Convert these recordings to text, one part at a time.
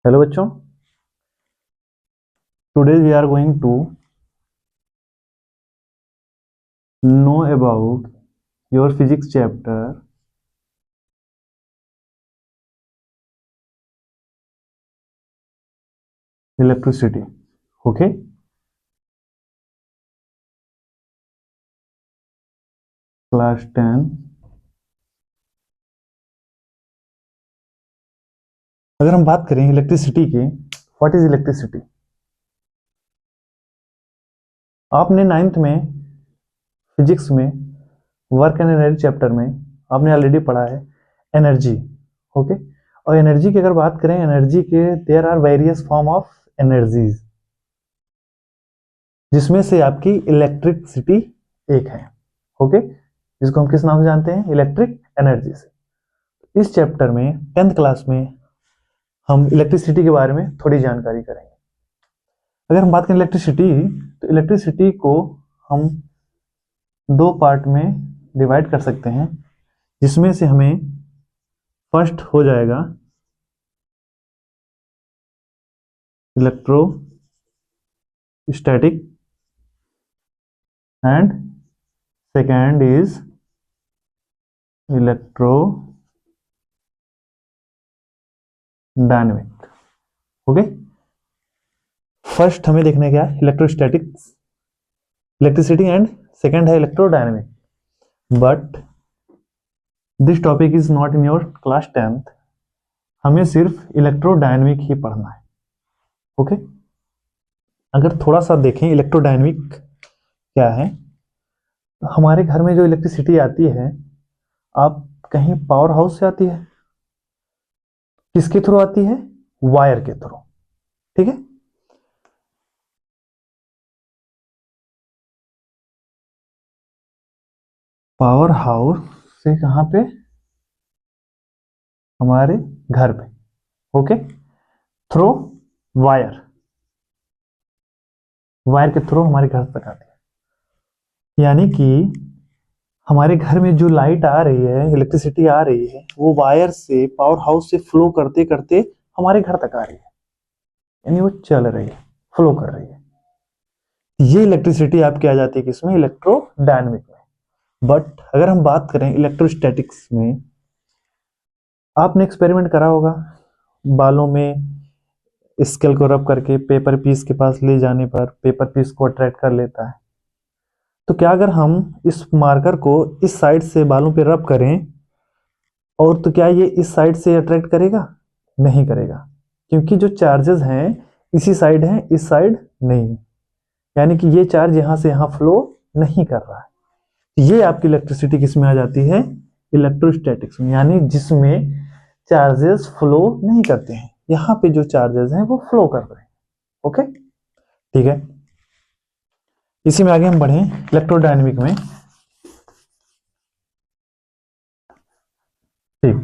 Hello बच्चों, today we are going to know about your physics chapter electricity. Okay, class 10। अगर हम बात करें इलेक्ट्रिसिटी की, व्हाट इज इलेक्ट्रिसिटी? आपने नाइन्थ में फिजिक्स में वर्क एंड एनर्जी चैप्टर में आपने ऑलरेडी पढ़ा है एनर्जी। ओके, और एनर्जी की अगर बात करें, एनर्जी के there are various form of energies, जिसमें से आपकी इलेक्ट्रिसिटी एक है। ओके, जिसको हम किस नाम से जानते हैं? इलेक्ट्रिक एनर्जी से। इस चैप्टर में 10th क्लास में हम इलेक्ट्रिसिटी के बारे में थोड़ी जानकारी करेंगे। अगर हम बात करें इलेक्ट्रिसिटी, तो इलेक्ट्रिसिटी को हम दो पार्ट में डिवाइड कर सकते हैं, जिसमें से हमें फर्स्ट हो जाएगा electrostatic and second is electrodynamic. Okay, first हमें देखना है क्या? इलेक्ट्रोस्टैटिक्स, इलेक्ट्रिसिटी, एंड सेकेंड है electrodynamic. But this topic is not in your class 10th। हमें सिर्फ इलेक्ट्रोडायनेमिक ही पढ़ना है। ओके, अगर थोड़ा सा देखें इलेक्ट्रोडायनेमिक क्या है, तो हमारे घर में जो इलेक्ट्रिसिटी आती है, आप कहीं पावर हाउस से आती है, किसके थ्रू आती है? वायर के थ्रू। ठीक है, पावर हाउस से कहां पे? हमारे घर पे। ओके, थ्रू वायर, वायर के थ्रू हमारे घर तक आती है। यानी कि हमारे घर में जो लाइट आ रही है, इलेक्ट्रिसिटी आ रही है, वो वायर से, पावर हाउस से फ्लो करते करते हमारे घर तक आ रही है। यानी वो चल रही है, फ्लो कर रही है। ये इलेक्ट्रिसिटी आपकी आ जाती है किसमें? इलेक्ट्रोडायनेमिक में। बट अगर हम बात करें इलेक्ट्रोस्टैटिक्स में, आपने एक्सपेरिमेंट करा होगा, बालों में स्केल को रब करके पेपर पीस के पास ले जाने पर पेपर पीस को अट्रैक्ट कर लेता है। तो क्या अगर हम इस मार्कर को इस साइड से बालों पे रब करें, और तो क्या ये इस साइड से अट्रैक्ट करेगा? नहीं करेगा, क्योंकि जो चार्जेस हैं इसी साइड हैं, इस साइड नहीं। यानी कि ये चार्ज यहां से यहां फ्लो नहीं कर रहा है। ये आपकी इलेक्ट्रिसिटी किस में आ जाती है? इलेक्ट्रोस्टैटिक्स में, यानी जिसमें चार्जेस फ्लो नहीं करते हैं। यहां पे जो चार्जेस हैं वो फ्लो कर रहे हैं। ओके, ठीक है, इसी में आगे हम बढ़े इलेक्ट्रोडायनेमिक में। ठीक,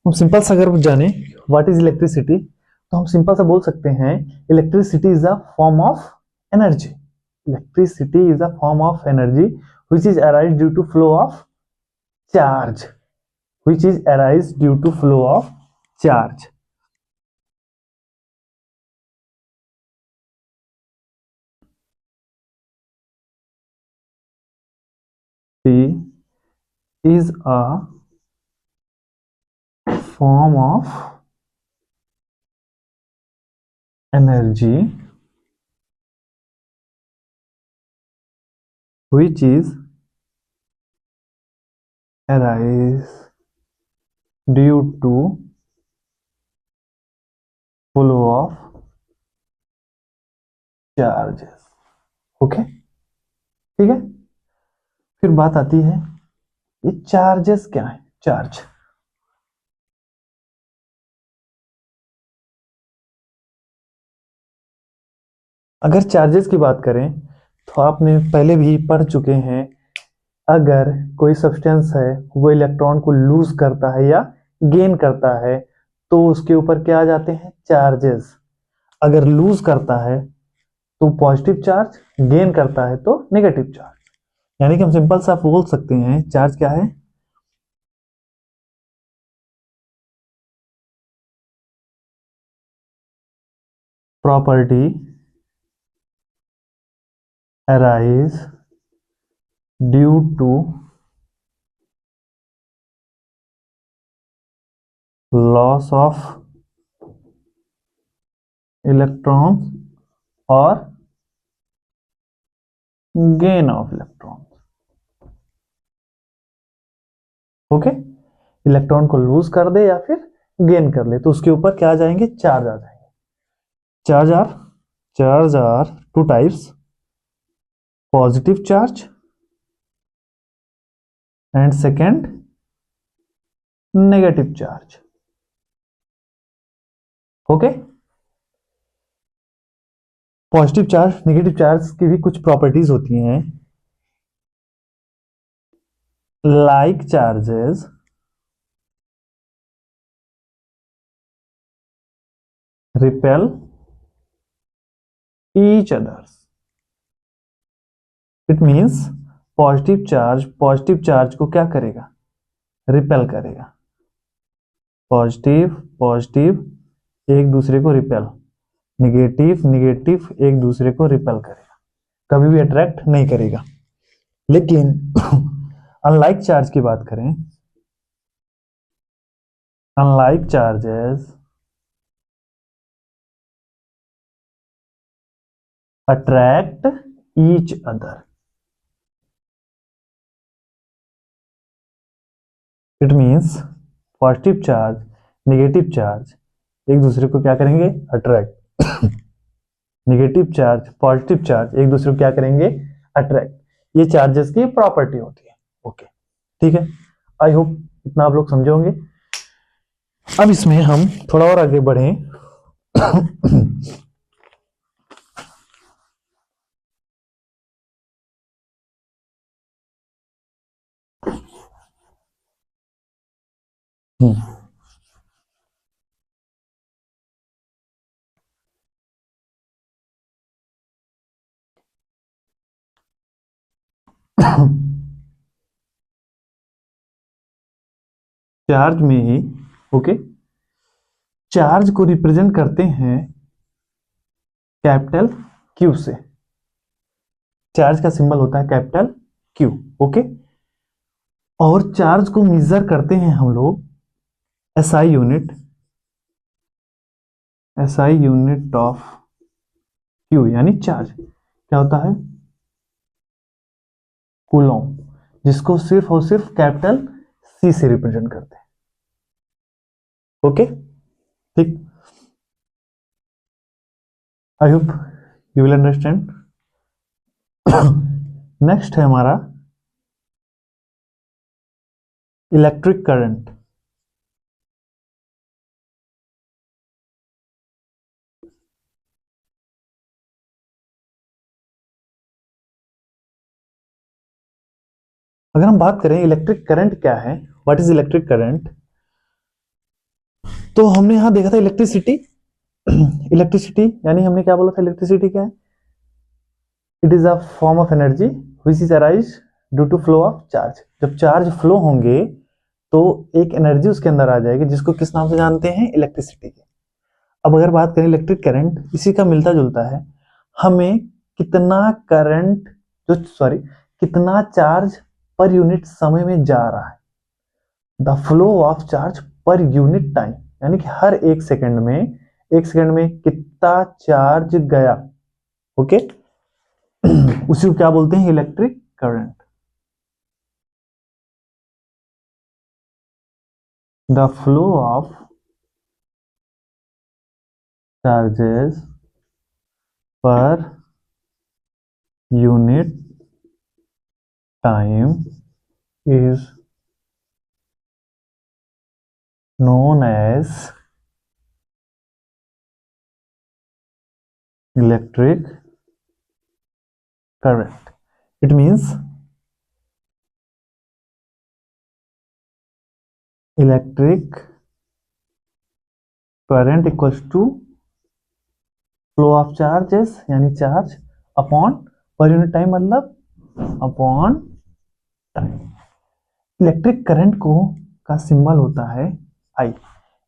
हम सिंपल सा अगर जाने व्हाट इज इलेक्ट्रिसिटी, तो हम सिंपल सा बोल सकते हैं electricity is a form of energy. Electricity is a form of energy which is arise due to flow of charge, which is arise due to flow of charge. T is a form of energy which is arise due to flow of charges. Okay, ठीक है, फिर बात आती है ये charges क्या है? Charge, अगर चार्जेस की बात करें तो आपने पहले भी पढ़ चुके हैं, अगर कोई सब्सटेंस है वो इलेक्ट्रॉन को लूज करता है या गेन करता है, तो उसके ऊपर क्या आ जाते हैं? चार्जेस। अगर लूज करता है तो पॉजिटिव चार्ज, गेन करता है तो नेगेटिव चार्ज। यानी कि हम सिंपल सा बोल सकते हैं चार्ज क्या है? Property arise due to loss of electrons or gain of electrons. Okay, electron को लूज कर दे या फिर गेन कर ले तो उसके ऊपर क्या आ जाएंगे, चार्ज आ जाएंगे. Charge are two types, positive charge and second negative charge. Okay, positive charge negative charge की भी कुछ प्रॉपर्टीज होती हैं. Like charges repel each others. It means positive charge को क्या करेगा, रिपेल करेगा. पॉजिटिव एक दूसरे को रिपेल, नेगेटिव एक दूसरे को रिपेल करेगा, कभी भी अट्रैक्ट नहीं करेगा. लेकिन अनलाइक चार्ज की बात करें, unlike charges attract each other. It means positive charge negative charge एक दूसरे को क्या करेंगे, attract. Negative charge positive charge एक दूसरे को क्या करेंगे, अट्रैक्ट. ये चार्जेस की प्रॉपर्टी होती है. ओके, ठीक है, आई होप इतना आप लोग समझे होंगे. अब इसमें हम थोड़ा और आगे बढ़े. चार्ज में ही ओके, चार्ज को रिप्रेजेंट करते हैं कैपिटल क्यू से. चार्ज का सिंबल होता है कैपिटल क्यू. ओके, और चार्ज को मेजर करते हैं हम लोग एसआई यूनिट ऑफ क्यू, यानी चार्ज क्या होता है, कूलॉम, जिसको सिर्फ और सिर्फ कैपिटल सी से रिप्रेजेंट करते हैं. ओके, ठीक, I hope you will understand. Next है हमारा इलेक्ट्रिक करंट. अगर हम बात करें इलेक्ट्रिक करंट क्या है, व्हाट इज इलेक्ट्रिक करंट, तो हमने यहां देखा था इलेक्ट्रिसिटी. इलेक्ट्रिसिटी यानी हमने क्या बोला था, इलेक्ट्रिसिटी क्या है, it is a form of energy which is arise due to flow of charge. जब चार्ज फ्लो होंगे तो एक एनर्जी उसके अंदर आ जाएगी जिसको किस नाम से जानते हैं, इलेक्ट्रिसिटी के. अब अगर बात करें इलेक्ट्रिक करंट, इसी का मिलता जुलता है. हमें कितना करंट कितना चार्ज पर यूनिट समय में जा रहा है, the flow of charge per unit time, यानी कि हर एक सेकंड में कितना चार्ज गया. ओके, उसी को क्या बोलते हैं, electric current. The flow of charges per unit time is known as electric current. It means electric current equals to flow of charges, यानी charge upon per unit time, मतलब अपॉन टाइम. इलेक्ट्रिक करंट को का symbol होता है आई.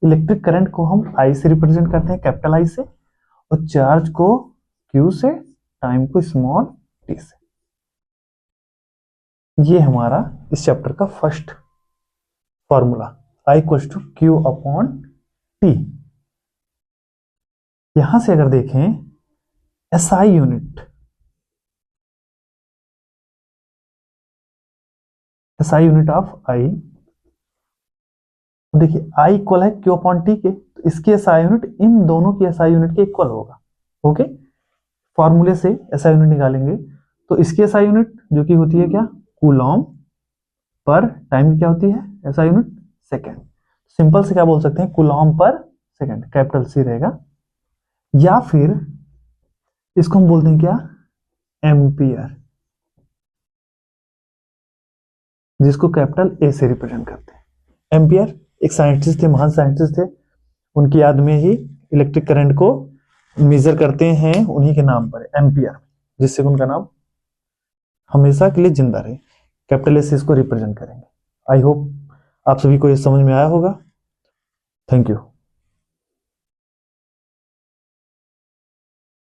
Electric current को हम आई से represent करते हैं, कैपिटल आई से. और चार्ज को क्यू से, टाइम को स्मॉल टी से। ये हमारा इस चैप्टर का first formula, I equals to Q upon T. यहां से अगर देखें SI unit, SI unit of I, देखिए I इक्वल है क्यू अपॉन टी के, तो इसकी SI यूनिट इन दोनों की SI यूनिट के इक्वल होगा। ओके, फॉर्मूले से SI यूनिट निकालेंगे तो इसकी SI यूनिट जो कि होती है क्या, कूलॉम पर टाइम की क्या होती है SI यूनिट, सेकेंड। सिंपल से क्या बोल सकते हैं, कूलॉम पर सेकेंड, कैपिटल C रहेगा। या फिर इसको हम बोलते हैं क्या, एम्पियर, जिसको कैपिटल A से रिप्रेजेंट करते हैं। एम्पियर एक साइंटिस्ट थे, महान साइंटिस्ट थे, उनकी याद में ही इलेक्ट्रिक करंट को मेजर करते हैं, उन्हीं के नाम पर एम्पियर, जिससे उनका नाम हमेशा के लिए जिंदा रहे। कैपिटल S से इसको रिप्रेजेंट करेंगे। आई होप आप सभी को ये समझ में आया होगा। Thank you.